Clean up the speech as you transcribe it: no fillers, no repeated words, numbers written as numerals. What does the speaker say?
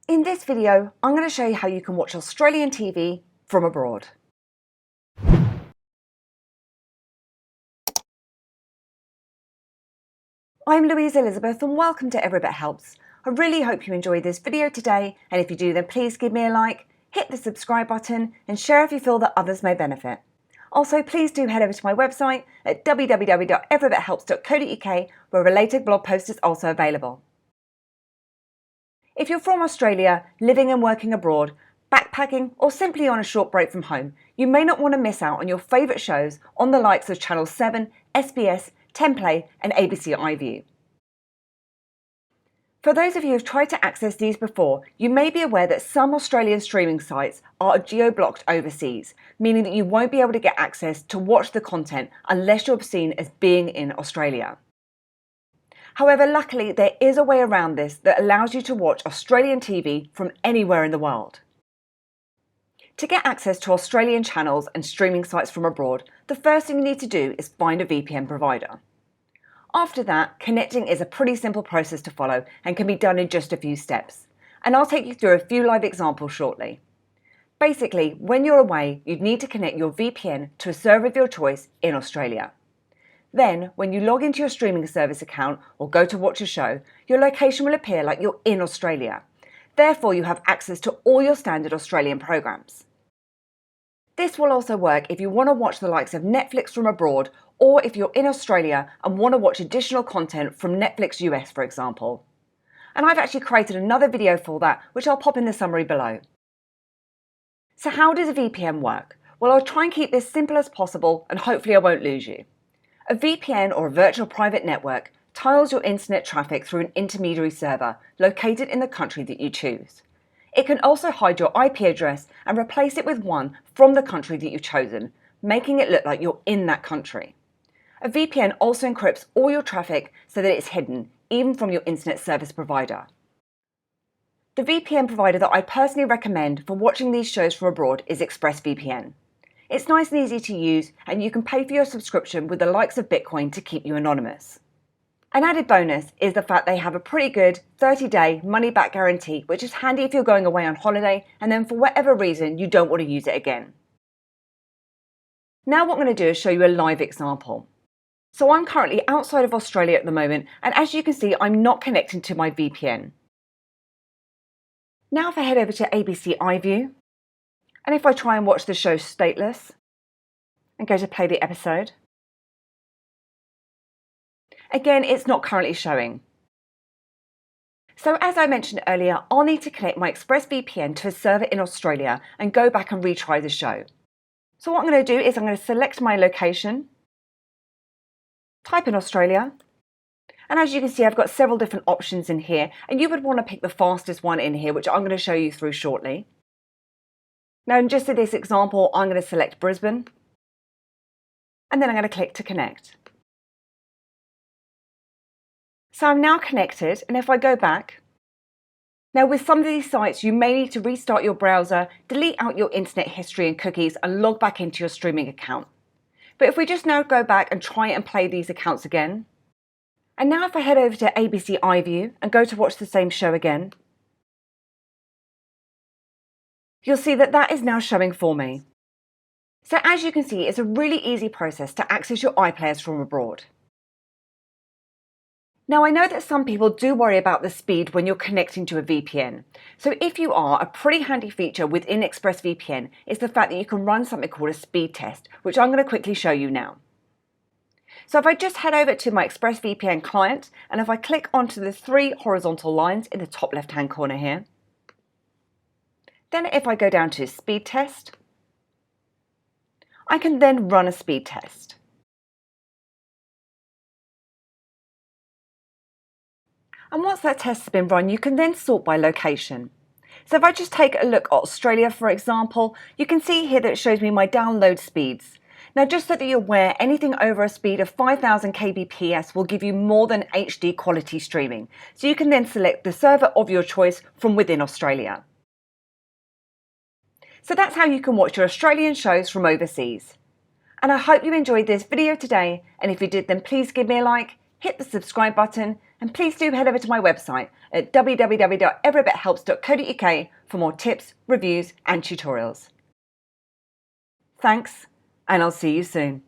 In this video, I'm going to show you how you can watch Australian TV from abroad. I'm Louise Elizabeth and welcome to Every Bit Helps. I really hope you enjoyed this video today, and if you do then please give me a like, hit the subscribe button and share if you feel that others may benefit. Also, please do head over to my website at www.everybithelps.co.uk where a related blog post is also available. If you're from Australia, living and working abroad, backpacking or simply on a short break from home, you may not want to miss out on your favourite shows on the likes of Channel 7, SBS, 10play and ABC iView. For those of you who have tried to access these before, you may be aware that some Australian streaming sites are geo-blocked overseas, meaning that you won't be able to get access to watch the content unless you're seen as being in Australia. However, luckily there is a way around this that allows you to watch Australian TV from anywhere in the world. To get access to Australian channels and streaming sites from abroad, the first thing you need to do is find a VPN provider. After that, connecting is a pretty simple process to follow and can be done in just a few steps. And I'll take you through a few live examples shortly. Basically, when you're away, you'd need to connect your VPN to a server of your choice in Australia. Then, when you log into your streaming service account or go to watch a show, your location will appear like you're in Australia. Therefore, you have access to all your standard Australian programs. This will also work if you want to watch the likes of Netflix from abroad, or if you're in Australia and want to watch additional content from Netflix US, for example. And I've actually created another video for that, which I'll pop in the summary below. So how does a VPN work? Well, I'll try and keep this simple as possible and hopefully I won't lose you. A VPN, or a virtual private network, tiles your internet traffic through an intermediary server located in the country that you choose. It can also hide your IP address and replace it with one from the country that you've chosen, making it look like you're in that country. A VPN also encrypts all your traffic so that it's hidden, even from your internet service provider. The VPN provider that I personally recommend for watching these shows from abroad is Expressvpn. It's nice and easy to use, and you can pay for your subscription with the likes of Bitcoin to keep you anonymous. An added bonus is the fact they have a pretty good 30-day money-back guarantee, which is handy if you're going away on holiday and then for whatever reason you don't want to use it again. Now what I'm going to do is show you a live example. So I'm currently outside of Australia at the moment, and as you can see I'm not connecting to my VPN. Now if I head over to ABC iView, and if I try and watch the show Stateless and go to play the episode, again, it's not currently showing. So as I mentioned earlier, I'll need to connect my Expressvpn to a server in Australia and go back and retry the show. So what I'm going to do is I'm going to select my location, type in Australia, and as you can see I've got several different options in here, and you would want to pick the fastest one in here, which I'm going to show you through shortly. Now just in this example, I'm going to select Brisbane, and then I'm going to click to connect. So I'm now connected, and if I go back, now with some of these sites you may need to restart your browser, delete out your internet history and cookies and log back into your streaming account. But if we just now go back and try and play these accounts again, and now if I head over to ABC iView and go to watch the same show again, you'll see that that is now showing for me. So as you can see, it's a really easy process to access your iPlayers from abroad. Now I know that some people do worry about the speed when you're connecting to a VPN. So if you are, a pretty handy feature within ExpressVPN is the fact that you can run something called a speed test, which I'm going to quickly show you now. So if I just head over to my ExpressVPN client, and if I click onto the three horizontal lines in the top left hand corner here, then if I go down to speed test, I can then run a speed test. And once that test has been run, you can then sort by location. So if I just take a look at Australia, for example, you can see here that it shows me my download speeds. Now just so that you're aware, anything over a speed of 5000 kbps will give you more than HD quality streaming. So you can then select the server of your choice from within Australia. So that's how you can watch your Australian shows from overseas. And I hope you enjoyed this video today, and if you did then please give me a like, hit the subscribe button And please do head over to my website at www.everybithelps.co.uk for more tips, reviews and tutorials. Thanks, and I'll see you soon.